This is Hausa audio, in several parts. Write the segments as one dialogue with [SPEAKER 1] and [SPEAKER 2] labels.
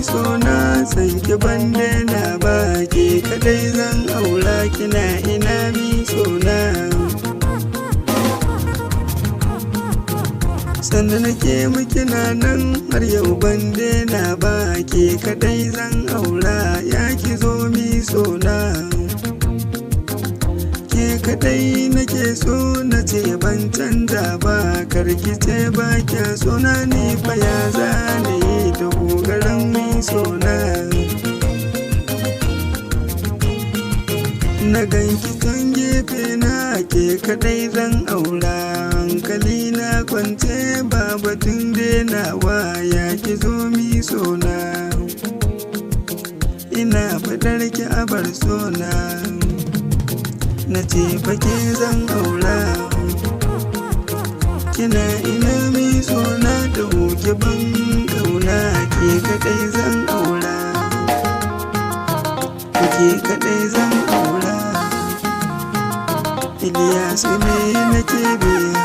[SPEAKER 1] sona san ki bande na ba ke kadai zan aura kina ina mi sona sanda nake miki nan har yau bande na ba ke kadai zan aura ya ki zo mi sona ke kadai nake so na ce ban canza ba karki ce ba kya sona ni fa ya zane da kokarin mi sona na ganki can gefe na ke kadai zan aura hankali na kwance ba batun denawa ya ki zo mi sona ina fadar ki abar sona na ce fake zan aura kina ina mi sona da hoke ban kauna ke kadai zan aura ke kadai zan aura Iliyasu ne nake biya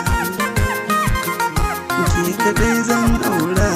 [SPEAKER 1] ke kadai zan aura